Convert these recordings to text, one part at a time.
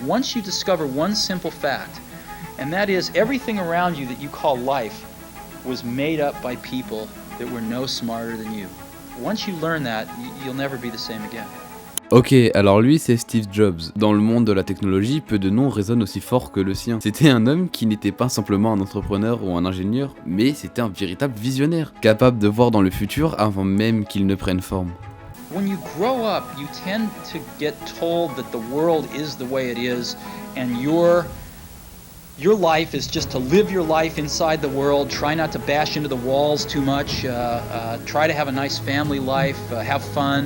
once you discover one simple fact, and that is everything around you that you call life was made up by people that were no smarter than you. Once you learn that, you'll never be the same again. Ok, alors lui c'est Steve Jobs. Dans le monde de la technologie, peu de noms résonnent aussi fort que le sien. C'était un homme qui n'était pas simplement un entrepreneur ou un ingénieur, mais c'était un véritable visionnaire, capable de voir dans le futur avant même qu'il ne prenne forme. When you grow up, you tend to get told that the world is the way it is, and your life is just to live your life inside the world, try not to bash into the walls too much, try to have a nice family life, have fun,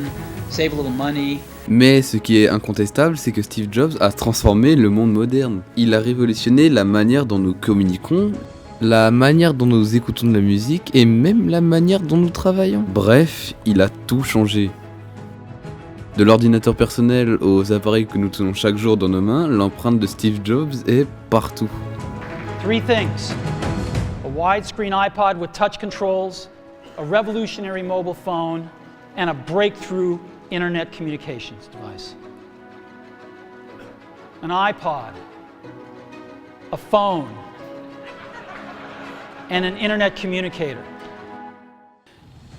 save a little money. Mais ce qui est incontestable, c'est que Steve Jobs a transformé le monde moderne. Il a révolutionné la manière dont nous communiquons, la manière dont nous écoutons de la musique et même la manière dont nous travaillons. Bref, il a tout changé. De l'ordinateur personnel aux appareils que nous tenons chaque jour dans nos mains, l'empreinte de Steve Jobs est partout. 3 things. A widescreen iPod with touch controls, a revolutionary mobile phone, and a breakthrough internet communications device. An iPod, a phone, and an internet communicator.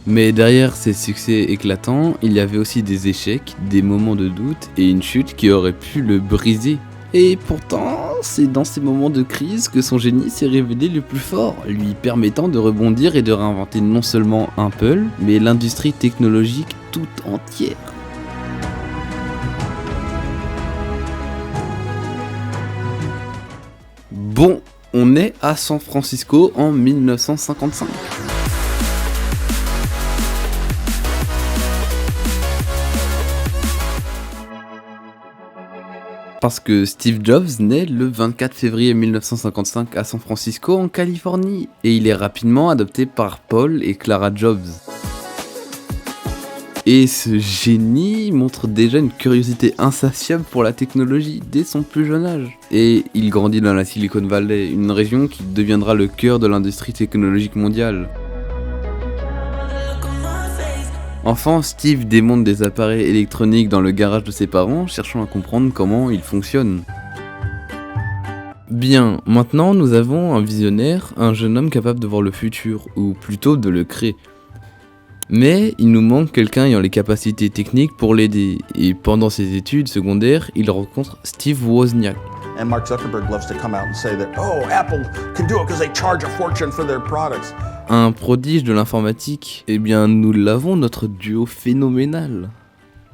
Mais derrière ces succès éclatants, il y avait aussi des échecs, des moments de doute et une chute qui aurait pu le briser. Et pourtant, c'est dans ces moments de crise que son génie s'est révélé le plus fort, lui permettant de rebondir et de réinventer non seulement Apple, mais l'industrie technologique toute entière. Bon, on est à San Francisco en 1955. Parce que Steve Jobs naît le 24 février 1955 à San Francisco en Californie et il est rapidement adopté par Paul et Clara Jobs. Et ce génie montre déjà une curiosité insatiable pour la technologie dès son plus jeune âge. Et il grandit dans la Silicon Valley, une région qui deviendra le cœur de l'industrie technologique mondiale. Enfant, Steve démonte des appareils électroniques dans le garage de ses parents, cherchant à comprendre comment ils fonctionnent. Bien, maintenant nous avons un visionnaire, un jeune homme capable de voir le futur, ou plutôt de le créer. Mais il nous manque quelqu'un ayant les capacités techniques pour l'aider, et pendant ses études secondaires, il rencontre Steve Wozniak. And Mark Zuckerberg loves to come out and say that, oh, Apple can do it because they charge a fortune for their products. Un prodige de l'informatique, eh bien nous l'avons, notre duo phénoménal.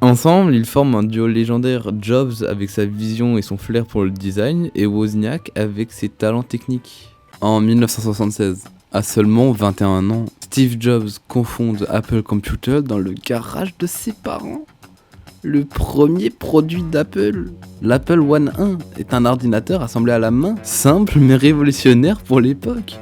Ensemble, ils forment un duo légendaire, Jobs avec sa vision et son flair pour le design, et Wozniak avec ses talents techniques. En 1976, à seulement 21 ans, Steve Jobs confonde Apple Computer dans le garage de ses parents. Le premier produit d'Apple, l'Apple One 1, est un ordinateur assemblé à la main, simple mais révolutionnaire pour l'époque.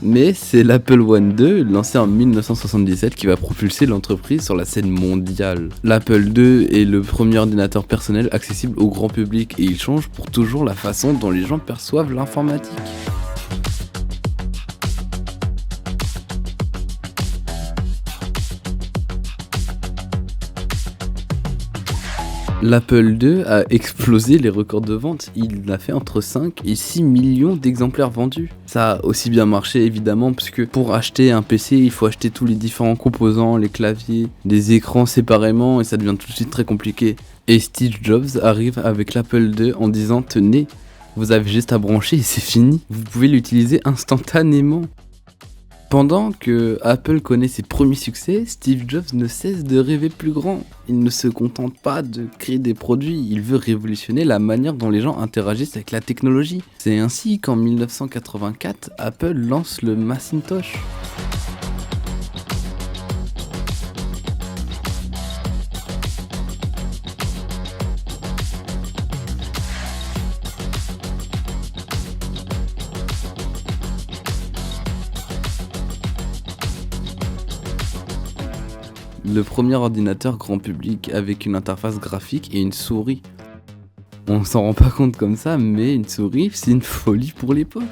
Mais c'est l'Apple One 2, lancé en 1977, qui va propulser l'entreprise sur la scène mondiale. L'Apple II est le premier ordinateur personnel accessible au grand public et il change pour toujours la façon dont les gens perçoivent l'informatique. L'Apple II a explosé les records de vente, il a fait entre 5 et 6 millions d'exemplaires vendus. Ça a aussi bien marché évidemment parce que pour acheter un PC il faut acheter tous les différents composants, les claviers, les écrans séparément et ça devient tout de suite très compliqué. Et Steve Jobs arrive avec l'Apple II en disant tenez, vous avez juste à brancher et c'est fini, vous pouvez l'utiliser instantanément. Pendant que Apple connaît ses premiers succès, Steve Jobs ne cesse de rêver plus grand. Il ne se contente pas de créer des produits, il veut révolutionner la manière dont les gens interagissent avec la technologie. C'est ainsi qu'en 1984, Apple lance le Macintosh. Le premier ordinateur grand public avec une interface graphique et une souris. On s'en rend pas compte comme ça, mais une souris, c'est une folie pour l'époque.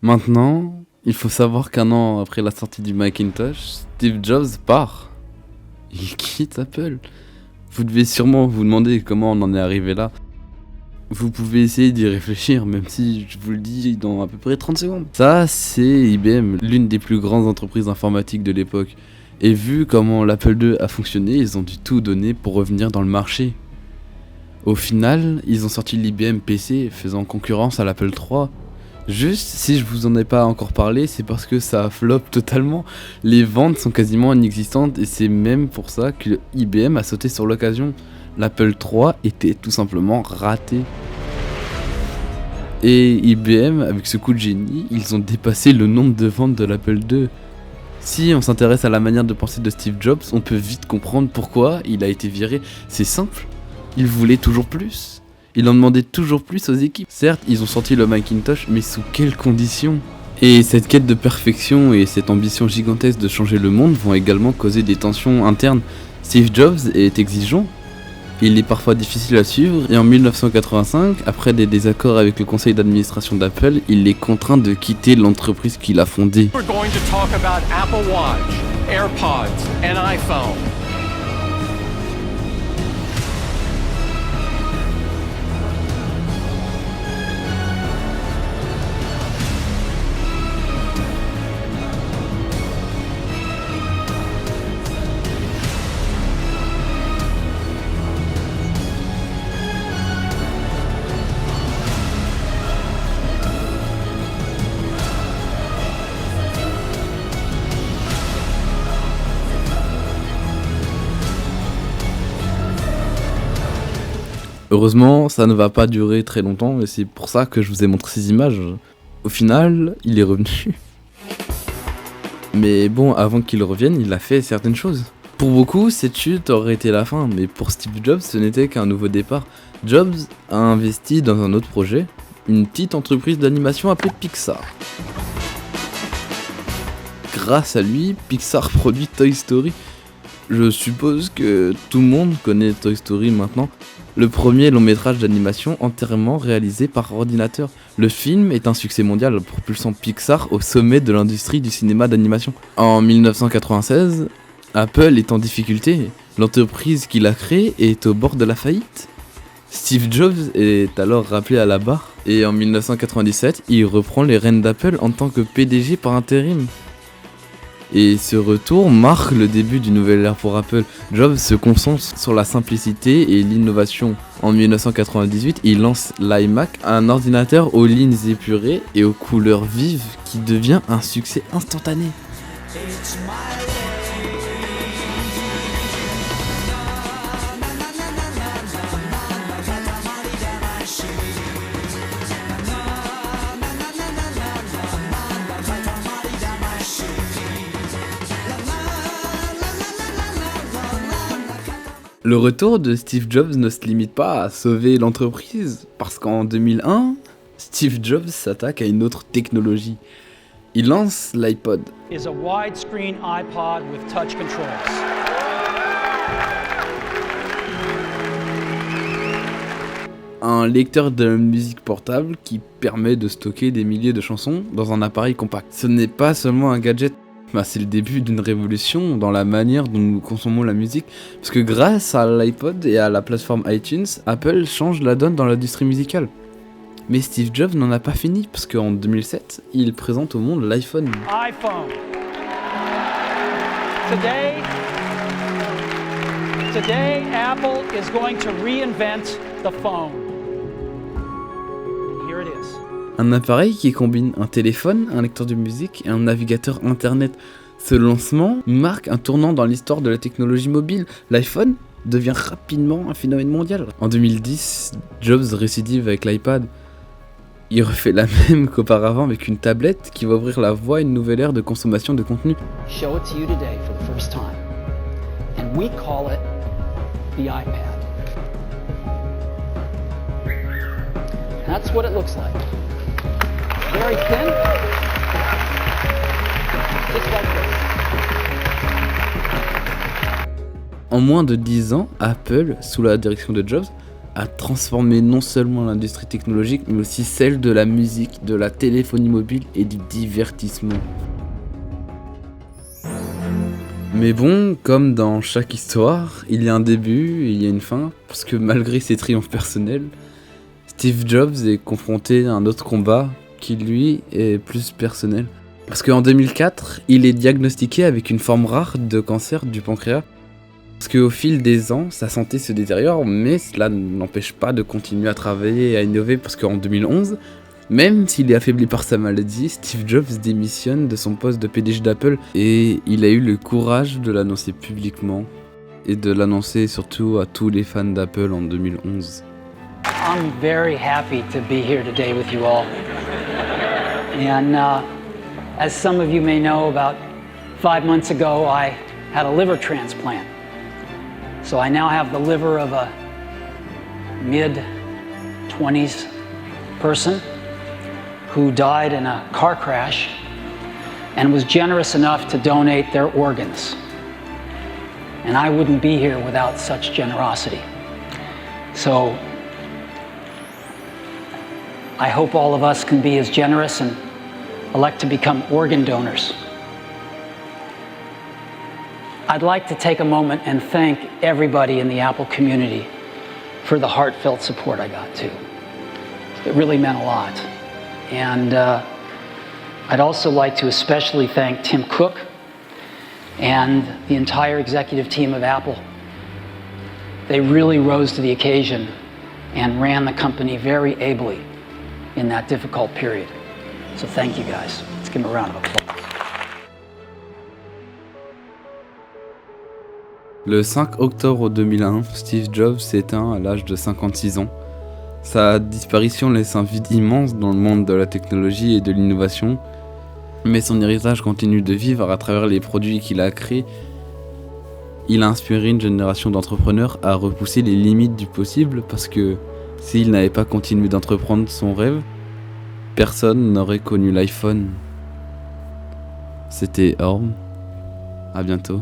Maintenant, Il faut savoir qu'un an après la sortie du Macintosh, Steve Jobs part. Il quitte Apple. Vous devez sûrement vous demander comment on en est arrivé là. Vous pouvez essayer d'y réfléchir, même si je vous le dis dans à peu près 30 secondes. Ça, c'est IBM, l'une des plus grandes entreprises informatiques de l'époque. Et vu comment l'Apple II a fonctionné, ils ont dû tout donner pour revenir dans le marché. Au final, ils ont sorti l'IBM PC, faisant concurrence à l'Apple III. Juste, si je vous en ai pas encore parlé, c'est parce que ça flop totalement. Les ventes sont quasiment inexistantes et c'est même pour ça que IBM a sauté sur l'occasion. L'Apple III était tout simplement raté. Et IBM, avec ce coup de génie, ils ont dépassé le nombre de ventes de l'Apple II. Si on s'intéresse à la manière de penser de Steve Jobs, on peut vite comprendre pourquoi il a été viré. C'est simple, il voulait toujours plus. Il en demandait toujours plus aux équipes. Certes, ils ont sorti le Macintosh, mais sous quelles conditions ? Et cette quête de perfection et cette ambition gigantesque de changer le monde vont également causer des tensions internes. Steve Jobs est exigeant, il est parfois difficile à suivre, et en 1985, après des désaccords avec le conseil d'administration d'Apple, il est contraint de quitter l'entreprise qu'il a fondée. We're going to talk about Apple Watch, AirPods, and iPhone. Heureusement, ça ne va pas durer très longtemps et c'est pour ça que je vous ai montré ces images. Au final, il est revenu. Mais bon, avant qu'il revienne, il a fait certaines choses. Pour beaucoup, cette chute aurait été la fin, mais pour Steve Jobs, ce n'était qu'un nouveau départ. Jobs a investi dans un autre projet, une petite entreprise d'animation appelée Pixar. Grâce à lui, Pixar produit Toy Story. Je suppose que tout le monde connaît Toy Story maintenant. Le premier long métrage d'animation entièrement réalisé par ordinateur. Le film est un succès mondial, propulsant Pixar au sommet de l'industrie du cinéma d'animation. En 1996, Apple est en difficulté. L'entreprise qu'il a créée est au bord de la faillite. Steve Jobs est alors rappelé à la barre et en 1997, il reprend les rênes d'Apple en tant que PDG par intérim. Et ce retour marque le début d'une nouvelle ère pour Apple. Jobs se concentre sur la simplicité et l'innovation. En 1998, il lance l'iMac, un ordinateur aux lignes épurées et aux couleurs vives qui devient un succès instantané. Le retour de Steve Jobs ne se limite pas à sauver l'entreprise, parce qu'en 2001, Steve Jobs s'attaque à une autre technologie. Il lance l'iPod. Is a widescreen iPod with touch controls. Un lecteur de musique portable qui permet de stocker des milliers de chansons dans un appareil compact. Ce n'est pas seulement un gadget. C'est le début d'une révolution dans la manière dont nous consommons la musique, parce que grâce à l'iPod et à la plateforme iTunes, Apple change la donne dans l'industrie musicale. Mais Steve Jobs n'en a pas fini, parce qu'en 2007, il présente au monde l'iPhone. iPhone. Today, Apple is going to reinvent the phone. And here it is. Un appareil qui combine un téléphone, un lecteur de musique et un navigateur internet. Ce lancement marque un tournant dans l'histoire de la technologie mobile. L'iPhone devient rapidement un phénomène mondial. En 2010, Jobs récidive avec l'iPad. Il refait la même qu'auparavant avec une tablette qui va ouvrir la voie à une nouvelle ère de consommation de contenu. Show it to you today for the first time. And we call it the iPad. That's what it looks like. Very thin. Just like this. En moins de 10 ans, Apple, sous la direction de Jobs, a transformé non seulement l'industrie technologique, mais aussi celle de la musique, de la téléphonie mobile et du divertissement. Mais bon, comme dans chaque histoire, il y a un début et il y a une fin, parce que malgré ses triomphes personnels, Steve Jobs est confronté à un autre combat qui, lui, est plus personnel. Parce qu'en 2004, il est diagnostiqué avec une forme rare de cancer du pancréas. Parce qu'au fil des ans, sa santé se détériore, mais cela ne l'empêche pas de continuer à travailler et à innover, parce qu'en 2011, même s'il est affaibli par sa maladie, Steve Jobs démissionne de son poste de PDG d'Apple et il a eu le courage de l'annoncer publiquement et de l'annoncer surtout à tous les fans d'Apple en 2011. I'm very happy to be here today with you all. And as some of you may know, about 5 months ago, I had a liver transplant. So I now have the liver of a mid-20s person who died in a car crash and was generous enough to donate their organs. And I wouldn't be here without such generosity. So I hope all of us can be as generous and elect to become organ donors. I'd like to take a moment and thank everybody in the Apple community for the heartfelt support I got too. It really meant a lot. And I'd also like to especially thank Tim Cook and the entire executive team of Apple. They really rose to the occasion and ran the company very ably in that difficult period. So thank you guys. Let's give them a round of applause. Le 5 octobre 2001, Steve Jobs s'éteint à l'âge de 56 ans. Sa disparition laisse un vide immense dans le monde de la technologie et de l'innovation, mais son héritage continue de vivre à travers les produits qu'il a créés. Il a inspiré une génération d'entrepreneurs à repousser les limites du possible, parce que s'il n'avait pas continué d'entreprendre son rêve, personne n'aurait connu l'iPhone. C'était Orm. À bientôt.